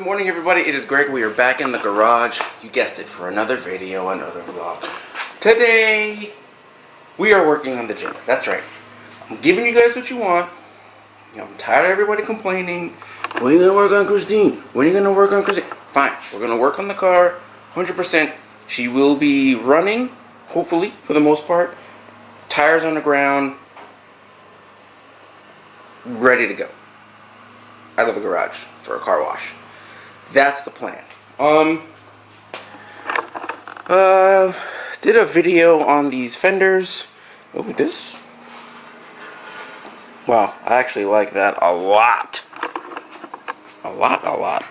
morning, everybody. It is Greg. We are back in the garage. You guessed it, for another video, another vlog. Today, we are working on the gym. That's right. I'm giving you guys what you want. I'm tired of everybody complaining. When are you going to work on Christine? When are you going to work on Christine? Fine. We're going to work on the car 100%. She will be running, hopefully, for the most part. Tires on the ground. Ready to go. Out of the garage for a car wash. That's the plan. Did a video on these Fenders. Look at this. Wow, I actually like that a lot. A lot.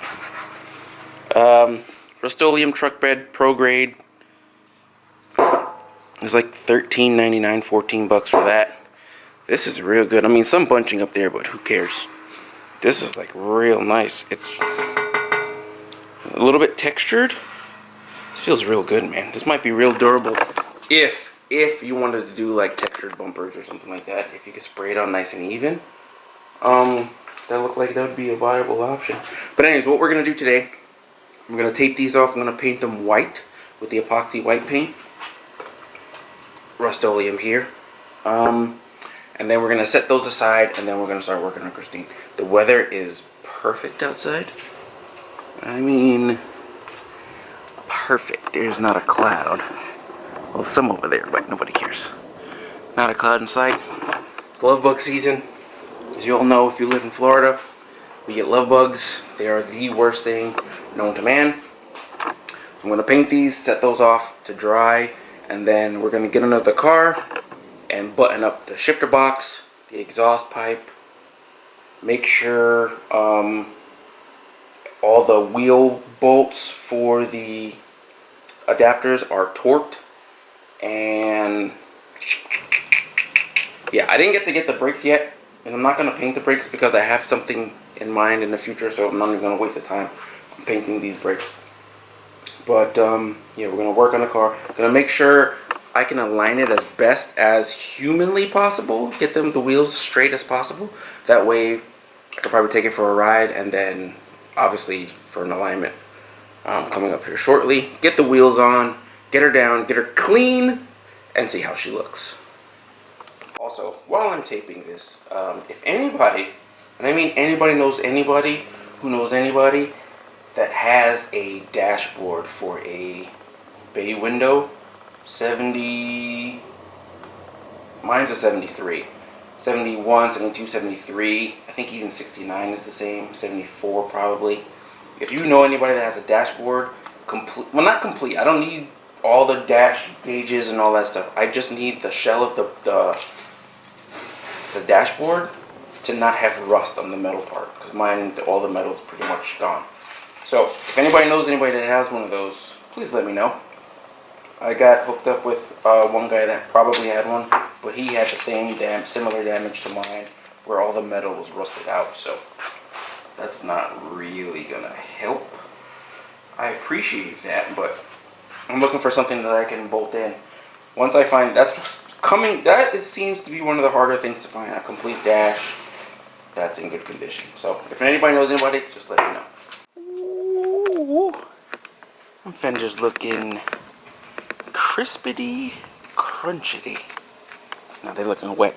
Rust-Oleum truck bed, pro grade. It's like $13.99, $14 for that. This is real good. I mean, some bunching up there, but who cares? This is like real nice. It's a little bit textured. This feels real good, man. This might be real durable if you wanted to do like textured bumpers or something like that. If you could spray it on nice and even, that looked like that would be a viable option. But anyways, what we're gonna do today, I'm gonna tape these off. I'm gonna paint them white with the epoxy white paint. Rust-Oleum here. And then we're going to set those aside, and then we're going to start working on Christine. The weather is perfect outside. I mean, perfect. There's not a cloud. Well, some over there, but nobody cares. Not a cloud in sight. It's love bug season. As you all know, if you live in Florida, we get love bugs. They are the worst thing known to man. So I'm going to paint these, set those off to dry, and then we're going to get under the car and button up the shifter box, the exhaust pipe, make sure all the wheel bolts for the adapters are torqued, and yeah, I didn't get to get the brakes yet, and I'm not going to paint the brakes because I have something in mind in the future, so I'm not even going to waste the time on painting these brakes. But yeah, we're going to work on the car. Going to make sure I can align it as best as humanly possible, get the wheels straight as possible. That way I could probably take it for a ride, and then obviously for an alignment coming up here shortly. Get the wheels on, get her down, get her clean, and see how she looks. Also, while I'm taping this, if anybody, and I mean anybody knows anybody who knows anybody that has a dashboard for a bay window, 70, mine's a 73, 71, 72, 73, I think even 69 is the same, 74 probably. If you know anybody that has a dashboard, complete, well, not complete, I don't need all the dash gauges and all that stuff, I just need the shell of the dashboard to not have rust on the metal part, because mine, all the metal is pretty much gone. So if anybody knows anybody that has one of those, please let me know. I got hooked up with one guy that probably had one, but he had the same similar damage to mine, where all the metal was rusted out. So that's not really gonna help. I appreciate that, but I'm looking for something that I can bolt in. Once I find that's coming, seems to be one of the harder things to find, a complete dash that's in good condition. So if anybody knows anybody, just let me know. Ooh, Fender's looking crispity, crunchity. Now they're looking wet,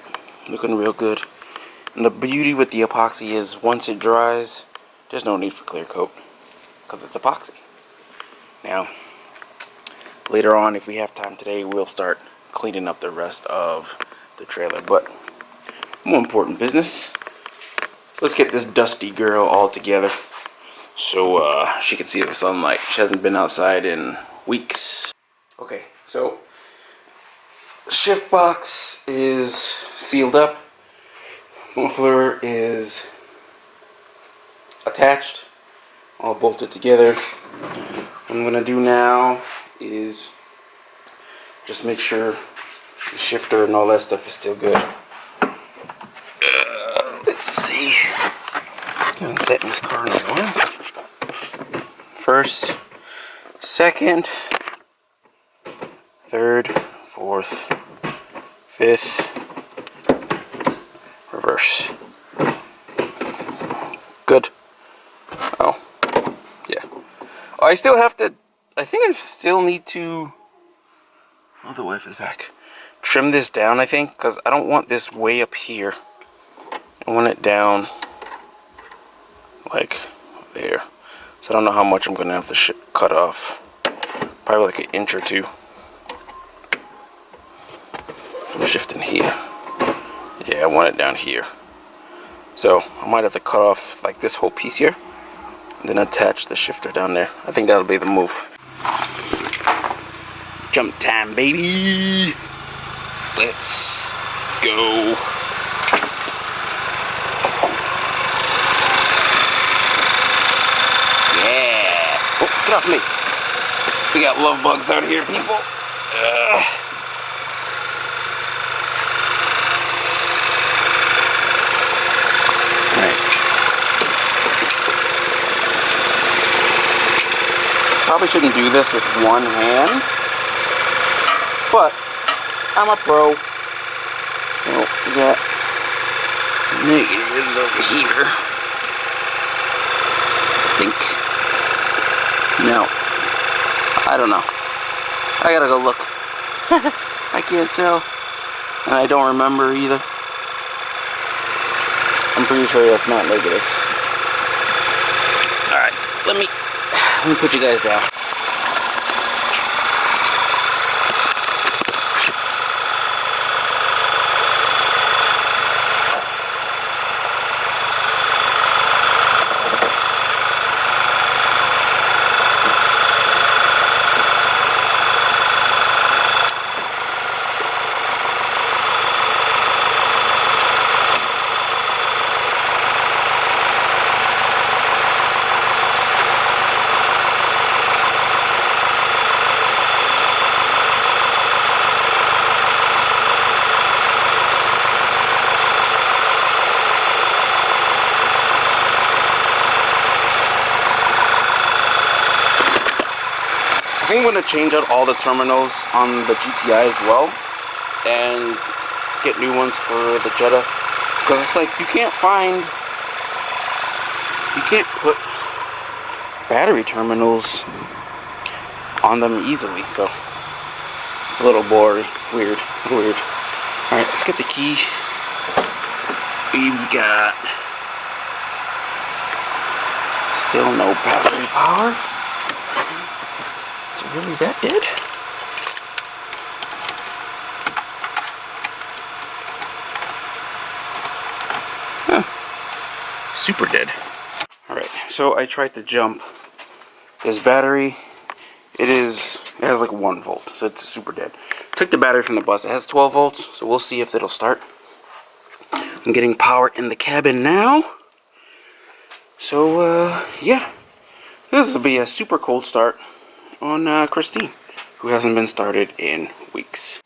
looking real good. And the beauty with the epoxy is once it dries, there's no need for clear coat because it's epoxy. Now, later on, if we have time today, we'll start cleaning up the rest of the trailer. But more important business, let's get this dusty girl all together so she can see the sunlight. She hasn't been outside in weeks. Okay, so shift box is sealed up, muffler is attached, all bolted together. What I'm gonna do now is just make sure the shifter and all that stuff is still good. Let's see. I'm gonna set this car in one. First, second, third, fourth, fifth, reverse. Good. Oh, I still have to, I think I still need to, oh, the wife is back. Trim this down, I think, because I don't want this way up here. I want it down like there. So I don't know how much I'm going to have to cut off. Probably like an inch or two. I'm shifting here. Yeah, I want it down here. So I might have to cut off like this whole piece here. And then attach the shifter down there. I think that'll be the move. Jump time, baby! Let's go. Yeah! Oh, get off me! We got love bugs out here, people. Probably shouldn't do this with one hand, but I'm a pro. So we got negatives over here. I think. No. I don't know. I gotta go look. I can't tell. And I don't remember either. I'm pretty sure that's not negative. Alright, let me put you guys down. I think I'm going to change out all the terminals on the GTI as well and get new ones for the Jetta, because it's like you can't put battery terminals on them easily, so it's a little boring, weird. Alright, let's get the key. We've got still no battery power. Is it really that dead? Huh. Super dead. Alright, so I tried to jump this battery. It has like 1 volt, so it's super dead. Took the battery from the bus. It has 12 volts, so we'll see if it'll start. I'm getting power in the cabin now. So, yeah. This will be a super cold start on Christine, who hasn't been started in weeks.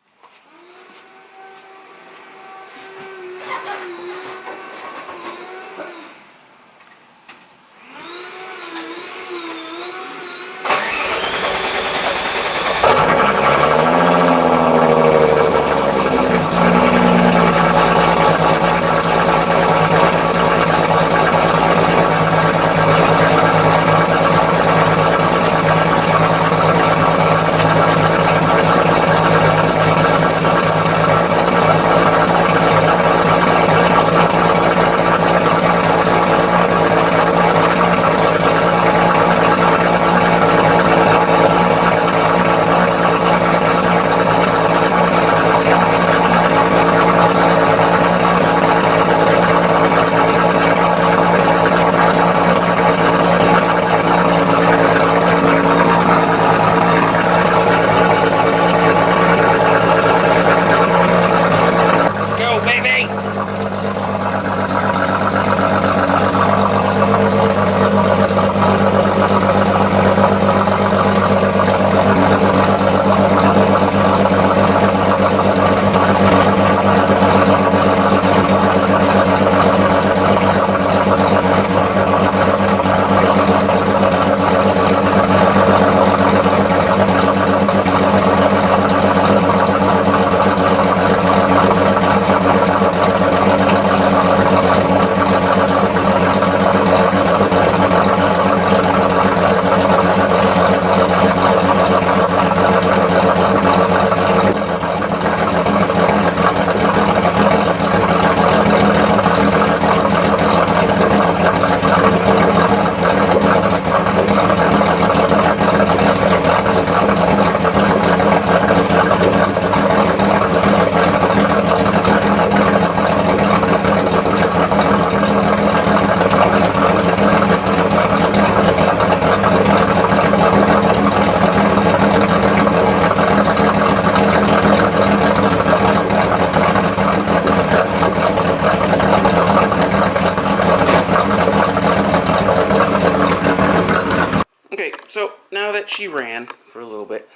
she ran for a little bit.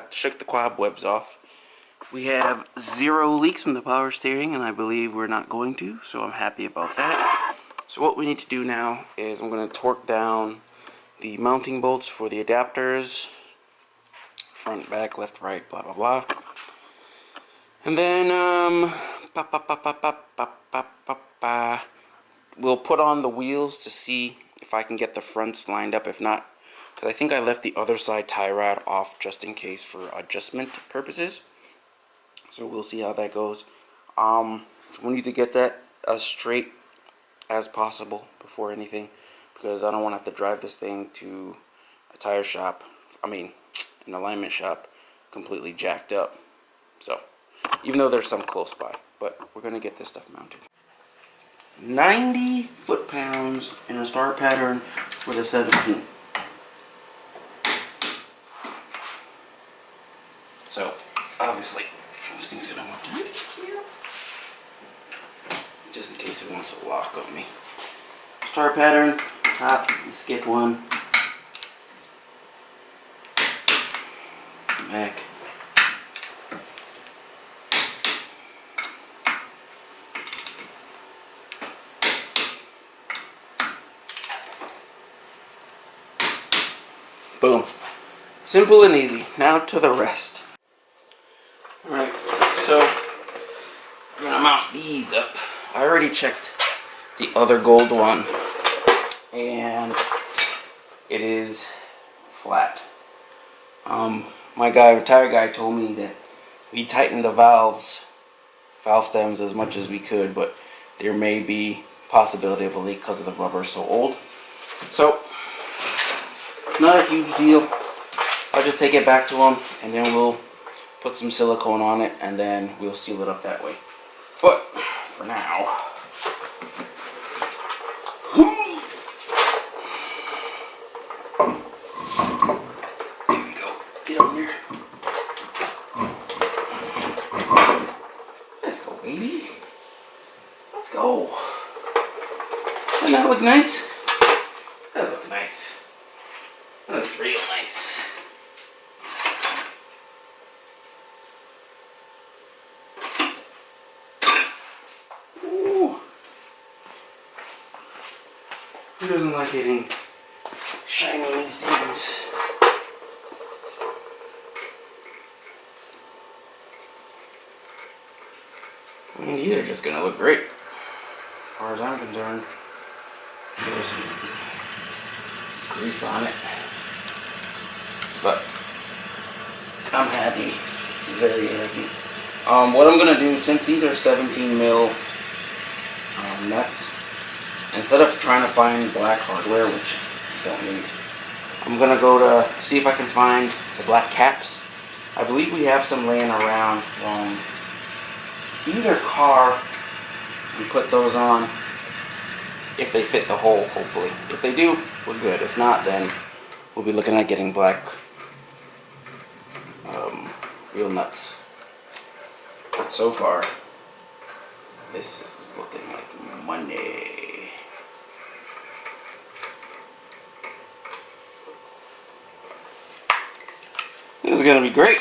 Shook the cobwebs off. We have 0 leaks from the power steering, and I believe we're not going to, so I'm happy about that. So what we need to do now is I'm going to torque down the mounting bolts for the adapters, front, back, left, right, blah, blah, blah. And then, we'll put on the wheels to see if I can get the fronts lined up. If not, because I think I left the other side tie rod off just in case for adjustment purposes. So we'll see how that goes. We need to get that as straight as possible before anything, because I don't want to have to drive this thing to a tire shop, an alignment shop, completely jacked up. So, even though there's some close by, but we're going to get this stuff mounted. 90 foot-pounds in a star pattern with a 17. So, obviously, this thing's going to mount down here, just in case it wants to lock on me. Star pattern, top, skip one, back. Boom. Simple and easy. Now to the rest. Alright, so I'm going to mount these up. I already checked the other gold one, and it is flat. My tire guy told me that we tightened the valve stems as much as we could, but there may be possibility of a leak because of the rubber so old. So, not a huge deal. I'll just take it back to him, and then we'll put some silicone on it, and then we'll seal it up that way. But for now, here we go. Get on there. Let's go, baby. Let's go. Doesn't that look nice? That looks nice. That looks real nice. Ooh. Who doesn't like getting shiny new things? I mean, these are just gonna look great, as far as I'm concerned. There's some grease on it, but I'm happy, very happy. What I'm gonna do, since these are 17 mil nuts, instead of trying to find black hardware, which I don't need, I'm gonna go to see if I can find the black caps. I believe we have some laying around from either car, and put those on if they fit the hole, hopefully. If they do, we're good. If not, then we'll be looking at getting black real nuts. But so far, this is looking like money. This is gonna be great.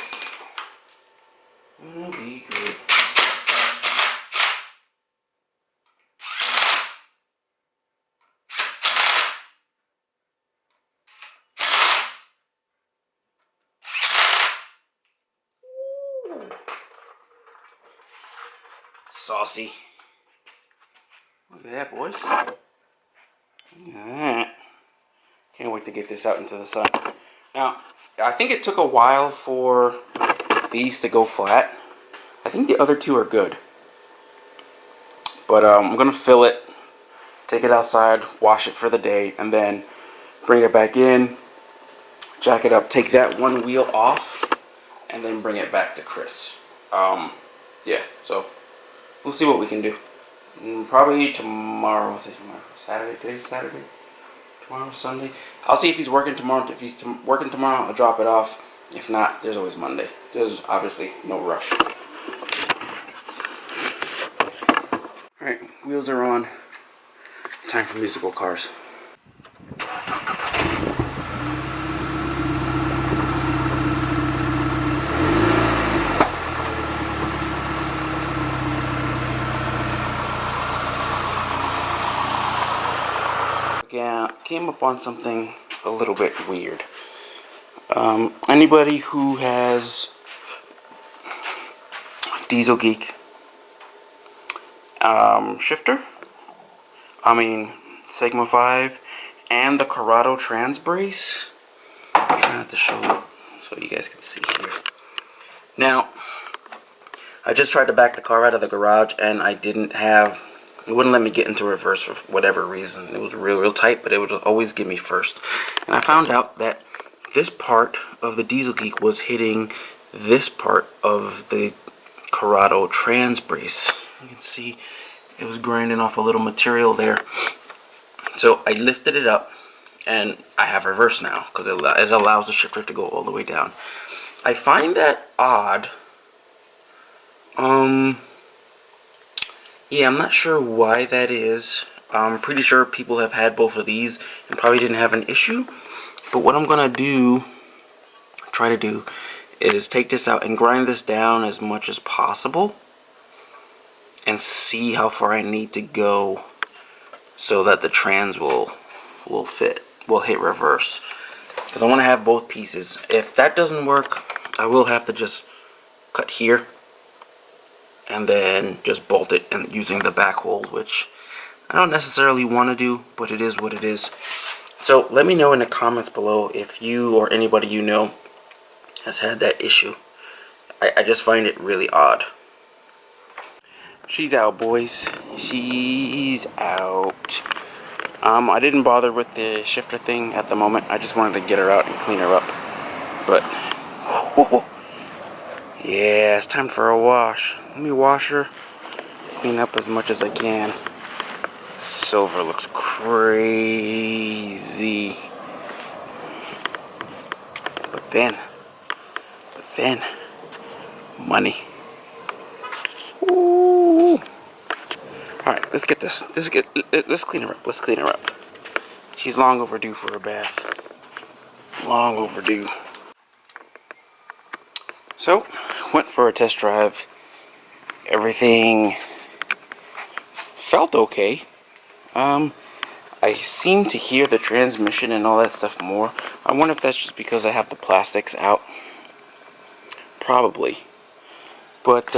Gonna be great. Saucy. Look at that, boys. Alright. Can't wait to get this out into the sun. Now, I think it took a while for these to go flat. I think the other two are good. But I'm going to fill it, take it outside, wash it for the day, and then bring it back in, jack it up, take that one wheel off, and then bring it back to Chris. Yeah, so we'll see what we can do. Probably tomorrow. What's it tomorrow? Saturday? Today's Saturday? Tomorrow's Sunday? I'll see if he's working tomorrow. If he's working tomorrow, I'll drop it off. If not, there's always Monday. There's obviously no rush. Alright, wheels are on. Time for musical cars. came up on something a little bit weird. Anybody who has Diesel Geek shifter, Sigma 5, and the Corrado trans brace. I'm trying not to show it so you guys can see here. Now, I just tried to back the car out of the garage, and it wouldn't let me get into reverse for whatever reason. It was real tight, but it would always give me first. And I found out that this part of the Diesel Geek was hitting this part of the Corrado trans brace. You can see it was grinding off a little material there. So I lifted it up, and I have reverse now because it allows the shifter to go all the way down. I find that odd. Yeah, I'm not sure why that is. I'm pretty sure people have had both of these and probably didn't have an issue. But what I'm gonna try to do, is take this out and grind this down as much as possible and see how far I need to go so that the trans will hit reverse. Because I want to have both pieces. If that doesn't work, I will have to just cut here and then just bolt it and using the back hole, which I don't necessarily want to do, but it is what it is. So let me know in the comments below if you or anybody you know has had that issue. I just find it really odd. She's out, boys. She's out. I didn't bother with the shifter thing at the moment. I just wanted to get her out and clean her up. But yeah, it's time for a wash. Let me wash her, clean up as much as I can. Silver looks crazy. But then money. Ooh. Alright, let's get this. Let's clean her up. Let's clean her up. She's long overdue for a bath. Long overdue. So, went for a test drive. Everything felt okay. I seem to hear the transmission and all that stuff more. I wonder if that's just because I have the plastics out. Probably. But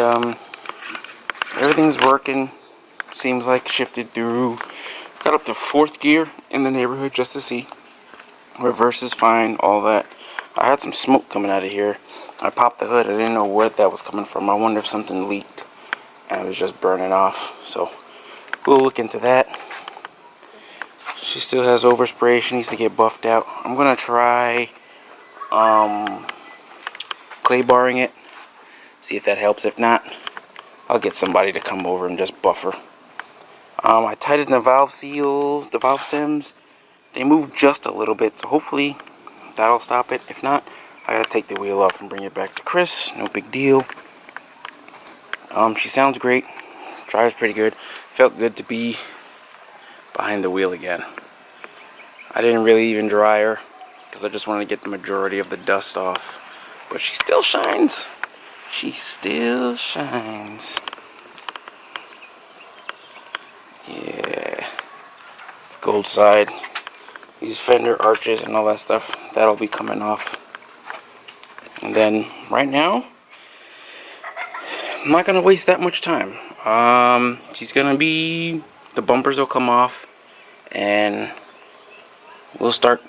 everything's working. Seems like shifted through. Got up to 4th gear in the neighborhood just to see. Reverse is fine, all that. I had some smoke coming out of here. I popped the hood. I didn't know where that was coming from. I wonder if something leaked and it was just burning off. So we'll look into that. She still has overspray. She needs to get buffed out. I'm gonna try clay barring it. See if that helps. If not, I'll get somebody to come over and just buff her. I tightened the valve seals, the valve stems. They moved just a little bit, so hopefully that'll stop it. If not, I gotta take the wheel off and bring it back to Chris. No big deal. She sounds great. Drives pretty good. Felt good to be behind the wheel again. I didn't really even dry her because I just wanted to get the majority of the dust off. But she still shines. She still shines. Yeah. Gold side. These fender arches and all that stuff, that'll be coming off. And then right now, I'm not gonna waste that much time. She's gonna be, the bumpers will come off and we'll start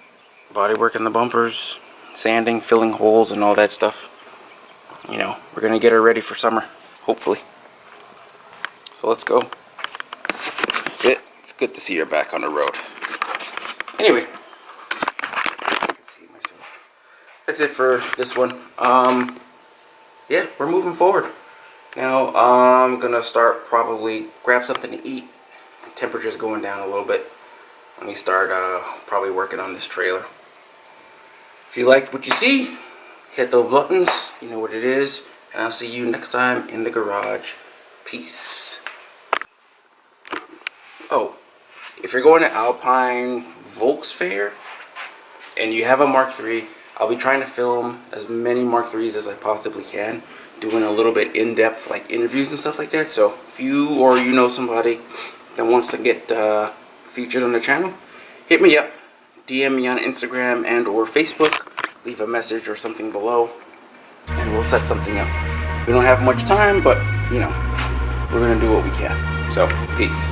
body working the bumpers, sanding, filling holes and all that stuff. You know, we're gonna get her ready for summer, hopefully. So let's go. That's it. It's good to see her back on the road. Anyway, I can see myself. That's it for this one. Yeah, we're moving forward. Now I'm gonna start probably grab something to eat. The temperature's going down a little bit. Let me start probably working on this trailer. If you like what you see, hit those buttons. You know what it is. And I'll see you next time in the garage. Peace. Oh, if you're going to Alpine Volks Fair and you have a Mark III, I'll be trying to film as many Mark IIIs as I possibly can, doing a little bit in-depth like interviews and stuff like that. So if you or you know somebody that wants to get featured on the channel, hit me up, DM me on Instagram and or Facebook, leave a message or something below, and we'll set something up. We don't have much time, but, you know, we're going to do what we can. So, peace.